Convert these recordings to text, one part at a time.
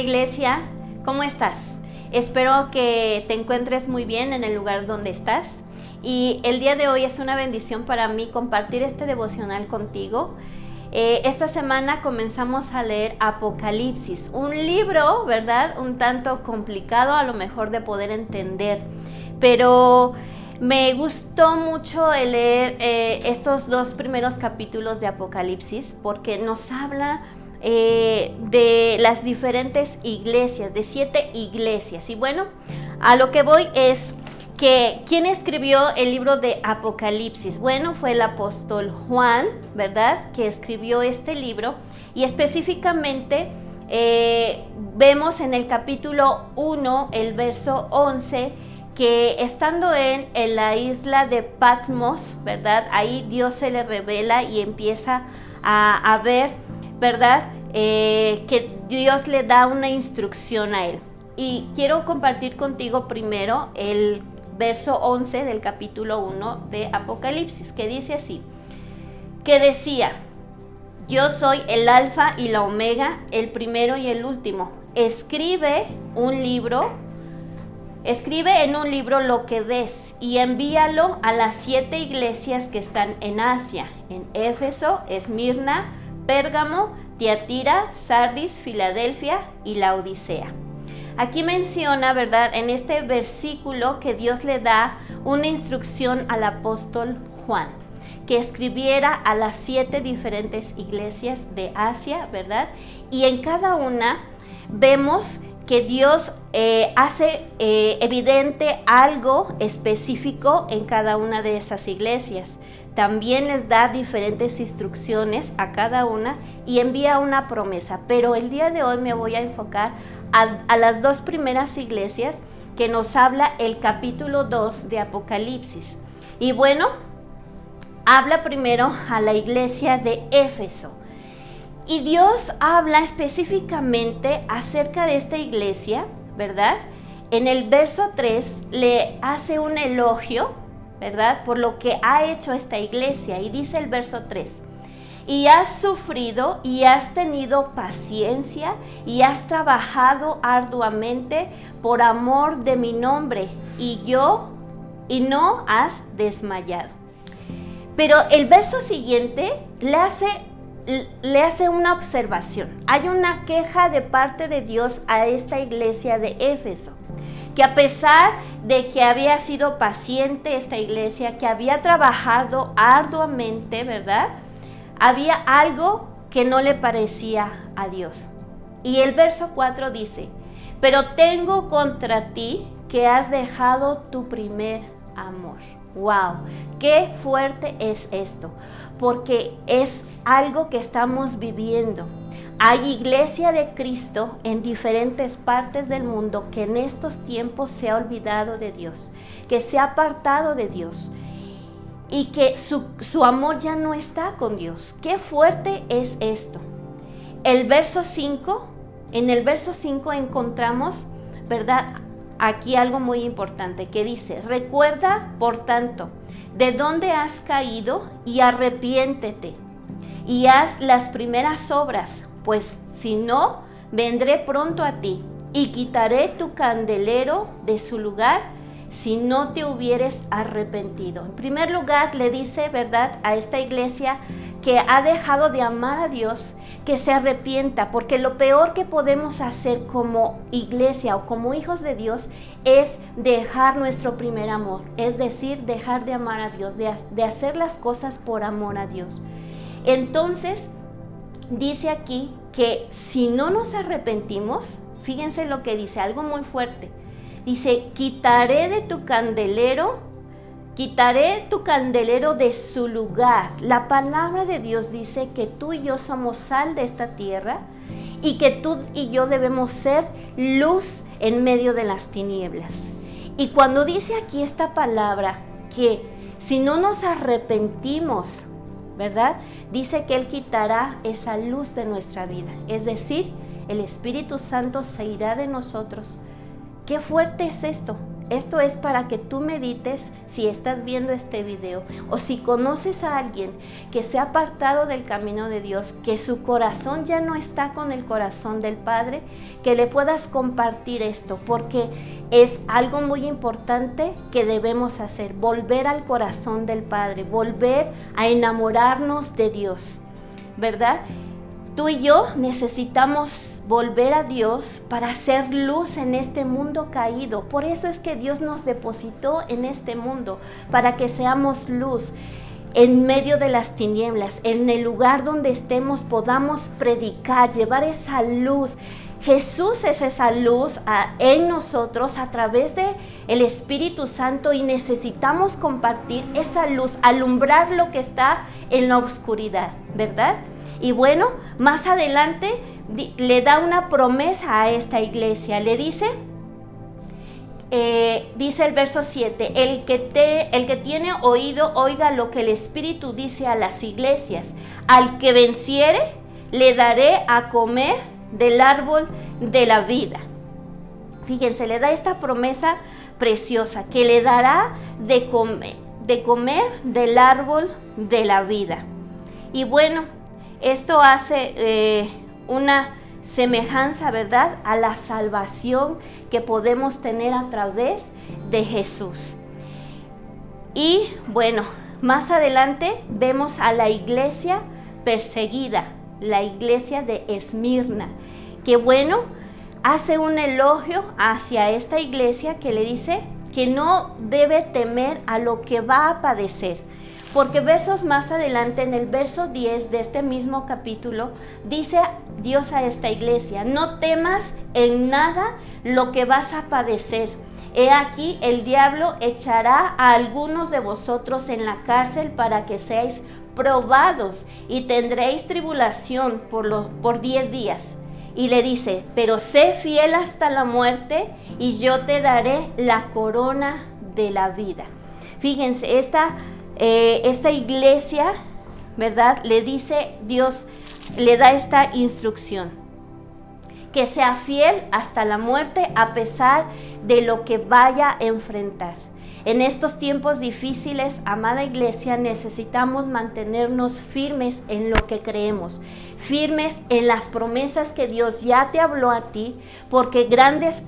iglesia, ¿cómo estás? Espero que te encuentres muy bien en el lugar donde estás. Y el día de hoy es una bendición para mí compartir este devocional contigo. Esta semana comenzamos a leer Apocalipsis, un libro, ¿verdad? Un tanto complicado a lo mejor de poder entender, pero me gustó mucho el leer estos dos primeros capítulos de Apocalipsis porque nos habla de las diferentes iglesias, de 7 iglesias. Y bueno, a lo que voy es que ¿quién escribió el libro de Apocalipsis? Bueno, fue el apóstol Juan, ¿verdad? Que escribió este libro y específicamente vemos en el capítulo 1, el verso 11, que estando en la isla de Patmos, ¿verdad? Ahí Dios se le revela y empieza a ver, ¿verdad? Que Dios le da una instrucción a él. Y quiero compartir contigo primero el verso 11 del capítulo 1 de Apocalipsis, que dice así, que decía: yo soy el alfa y la omega, el primero y el último. Escribe en un libro lo que ves y envíalo a las 7 iglesias que están en Asia, en Éfeso, Esmirna, Pérgamo, Tiatira, Sardis, Filadelfia y Laodicea. Aquí menciona, ¿verdad?, en este versículo que Dios le da una instrucción al apóstol Juan, que escribiera a las 7 diferentes iglesias de Asia, ¿verdad? Y en cada una vemos que Dios hace evidente algo específico en cada una de esas iglesias. También les da diferentes instrucciones a cada una y envía una promesa. Pero el día de hoy me voy a enfocar a las 2 primeras iglesias que nos habla el capítulo 2 de Apocalipsis. Y bueno, habla primero a la iglesia de Éfeso. Y Dios habla específicamente acerca de esta iglesia, ¿verdad? En el verso 3 le hace un elogio, ¿verdad?, por lo que ha hecho esta iglesia. Y dice el verso 3, y has sufrido y has tenido paciencia y has trabajado arduamente por amor de mi nombre y no has desmayado. Pero el verso siguiente le hace una observación. Hay una queja de parte de Dios a esta iglesia de Éfeso, que a pesar de que había sido paciente esta iglesia, que había trabajado arduamente, ¿verdad?, había algo que no le parecía a Dios. Y el verso 4 dice, pero tengo contra ti que has dejado tu primer amor. ¡Wow! ¡Qué fuerte es esto! Porque es algo que estamos viviendo. Hay iglesia de Cristo en diferentes partes del mundo que en estos tiempos se ha olvidado de Dios, que se ha apartado de Dios y que su amor ya no está con Dios. ¡Qué fuerte es esto! En el verso 5 encontramos, ¿verdad?, aquí algo muy importante que dice, recuerda, por tanto, de dónde has caído y arrepiéntete y haz las primeras obras, pues si no, vendré pronto a ti y quitaré tu candelero de su lugar si no te hubieres arrepentido. En primer lugar, le dice, ¿verdad?, a esta iglesia que ha dejado de amar a Dios, que se arrepienta, porque lo peor que podemos hacer como iglesia o como hijos de Dios es dejar nuestro primer amor, es decir, dejar de amar a Dios, de hacer las cosas por amor a Dios. Entonces, dice aquí que si no nos arrepentimos, fíjense lo que dice, algo muy fuerte. Dice, quitaré tu candelero de su lugar. La palabra de Dios dice que tú y yo somos sal de esta tierra y que tú y yo debemos ser luz en medio de las tinieblas. Y cuando dice aquí esta palabra que si no nos arrepentimos, ¿verdad?, dice que Él quitará esa luz de nuestra vida. Es decir, el Espíritu Santo se irá de nosotros. ¡Qué fuerte es esto! Esto es para que tú medites si estás viendo este video o si conoces a alguien que se ha apartado del camino de Dios, que su corazón ya no está con el corazón del Padre, que le puedas compartir esto, porque es algo muy importante que debemos hacer, volver al corazón del Padre, volver a enamorarnos de Dios, ¿verdad? Tú y yo necesitamos volver a Dios para hacer luz en este mundo caído. Por eso es que Dios nos depositó en este mundo, para que seamos luz en medio de las tinieblas. En el lugar donde estemos podamos predicar, llevar esa luz. Jesús es esa luz en nosotros a través de el Espíritu Santo, y necesitamos compartir esa luz, alumbrar lo que está en la oscuridad, ¿verdad? Y bueno, más adelante le da una promesa a esta iglesia. Le dice, dice el verso 7, el que tiene oído, oiga lo que el Espíritu dice a las iglesias. Al que venciere, le daré a comer del árbol de la vida. Fíjense, le da esta promesa preciosa, que le dará de comer del árbol de la vida. Y bueno, esto hace una semejanza, ¿verdad?, a la salvación que podemos tener a través de Jesús. Y bueno, más adelante vemos a la iglesia perseguida, la iglesia de Esmirna, que bueno, hace un elogio hacia esta iglesia, que le dice que no debe temer a lo que va a padecer. Porque versos más adelante, en el verso 10 de este mismo capítulo, dice Dios a esta iglesia: no temas en nada lo que vas a padecer. He aquí, el diablo echará a algunos de vosotros en la cárcel para que seáis probados, y tendréis tribulación por 10 días. Y le dice: pero sé fiel hasta la muerte, y yo te daré la corona de la vida. Fíjense, esta iglesia, ¿verdad?, le dice Dios, le da esta instrucción: que sea fiel hasta la muerte a pesar de lo que vaya a enfrentar. En estos tiempos difíciles, amada iglesia, necesitamos mantenernos firmes en lo que creemos, firmes en las promesas que Dios ya te habló a ti, porque grandes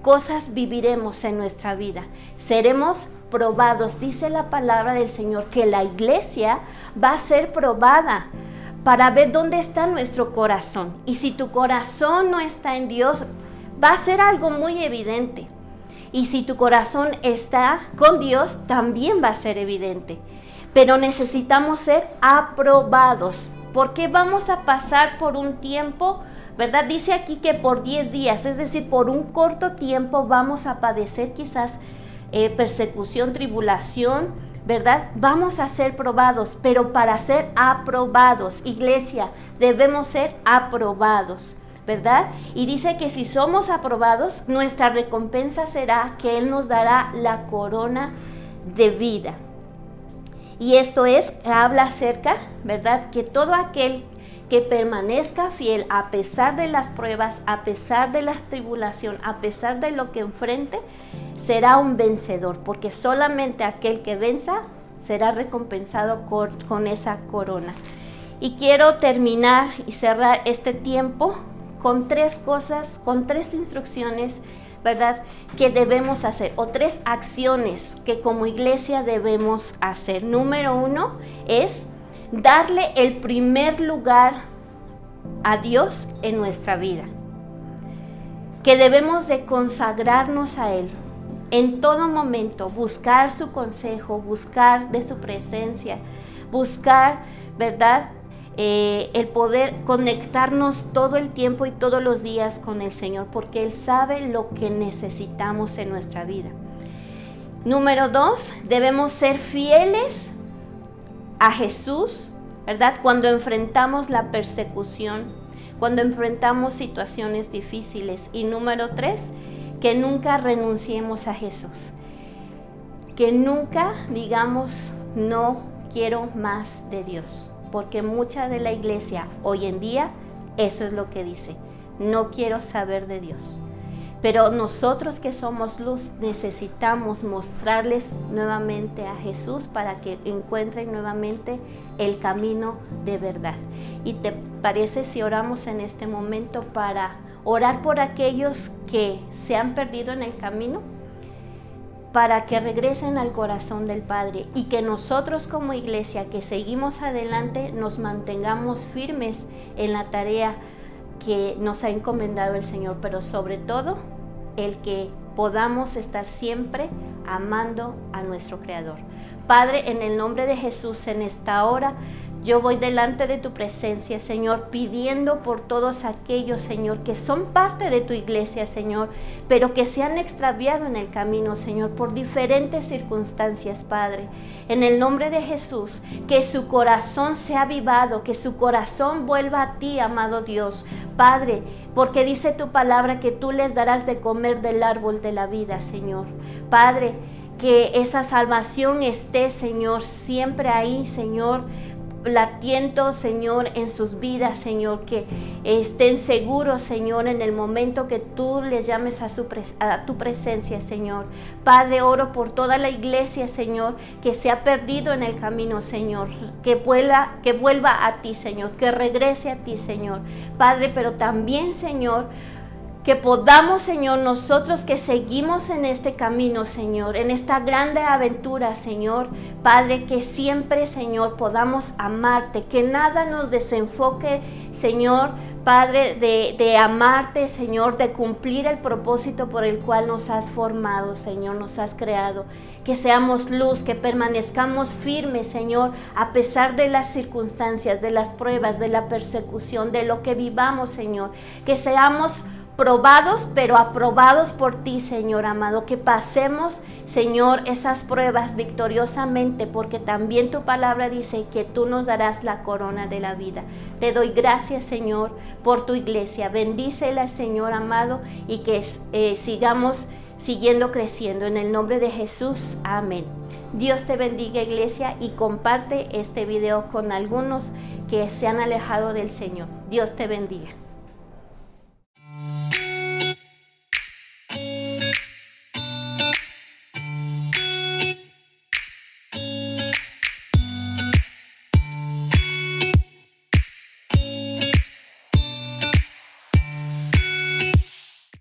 cosas viviremos en nuestra vida. Seremos probados. Dice la palabra del Señor que la iglesia va a ser probada para ver dónde está nuestro corazón. Y si tu corazón no está en Dios, va a ser algo muy evidente. Y si tu corazón está con Dios, también va a ser evidente. Pero necesitamos ser aprobados, porque vamos a pasar por un tiempo, ¿verdad? Dice aquí que por 10 días, es decir, por un corto tiempo vamos a padecer quizás persecución, tribulación, ¿verdad? Vamos a ser probados, pero para ser aprobados, iglesia, debemos ser aprobados, ¿verdad? Y dice que si somos aprobados, nuestra recompensa será que Él nos dará la corona de vida. Y esto habla acerca, ¿verdad?, que todo aquel que permanezca fiel a pesar de las pruebas, a pesar de la tribulación, a pesar de lo que enfrente, será un vencedor, porque solamente aquel que venza será recompensado con esa corona. Y quiero terminar y cerrar este tiempo con 3 cosas, con 3 instrucciones, ¿verdad?, que debemos hacer, o 3 acciones que como iglesia debemos hacer. Número 1 es darle el primer lugar a Dios en nuestra vida, que debemos de consagrarnos a Él en todo momento, buscar su consejo, buscar de su presencia, buscar, ¿verdad?, el poder conectarnos todo el tiempo y todos los días con el Señor, porque Él sabe lo que necesitamos en nuestra vida. Número 2, debemos ser fieles a Jesús, ¿verdad?, cuando enfrentamos la persecución, cuando enfrentamos situaciones difíciles. Y número 3, que nunca renunciemos a Jesús, que nunca digamos no quiero más de Dios, porque mucha de la iglesia hoy en día eso es lo que dice: no quiero saber de Dios. Pero nosotros que somos luz necesitamos mostrarles nuevamente a Jesús para que encuentren nuevamente el camino de verdad. ¿Y te parece si oramos en este momento para orar por aquellos que se han perdido en el camino? Para que regresen al corazón del Padre y que nosotros como iglesia que seguimos adelante nos mantengamos firmes en la tarea que nos ha encomendado el Señor, pero sobre todo el que podamos estar siempre amando a nuestro Creador. Padre, en el nombre de Jesús, en esta hora, yo voy delante de tu presencia, Señor, pidiendo por todos aquellos, Señor, que son parte de tu iglesia, Señor, pero que se han extraviado en el camino, Señor, por diferentes circunstancias, Padre. En el nombre de Jesús, que su corazón sea avivado, que su corazón vuelva a ti, amado Dios, Padre, porque dice tu palabra que tú les darás de comer del árbol de la vida, Señor. Padre, que esa salvación esté, Señor, siempre ahí, Señor, latiendo, Señor, en sus vidas, Señor, que estén seguros, Señor, en el momento que tú les llames a tu presencia, Señor. Padre, oro por toda la iglesia, Señor, que se ha perdido en el camino, Señor, que vuelva a ti, Señor, que regrese a ti, Señor. Padre, pero también, Señor, que podamos, Señor, nosotros que seguimos en este camino, Señor, en esta grande aventura, Señor, Padre, que siempre, Señor, podamos amarte, que nada nos desenfoque, Señor, Padre, de amarte, Señor, de cumplir el propósito por el cual nos has formado, Señor, nos has creado. Que seamos luz, que permanezcamos firmes, Señor, a pesar de las circunstancias, de las pruebas, de la persecución, de lo que vivamos, Señor. Que seamos probados, pero aprobados por ti, Señor amado, que pasemos, Señor, esas pruebas victoriosamente, porque también tu palabra dice que tú nos darás la corona de la vida. Te doy gracias, Señor, por tu iglesia. Bendícela, Señor amado, y que sigamos siguiendo creciendo. En el nombre de Jesús, amén. Dios te bendiga, iglesia, y comparte este video con algunos que se han alejado del Señor. Dios te bendiga.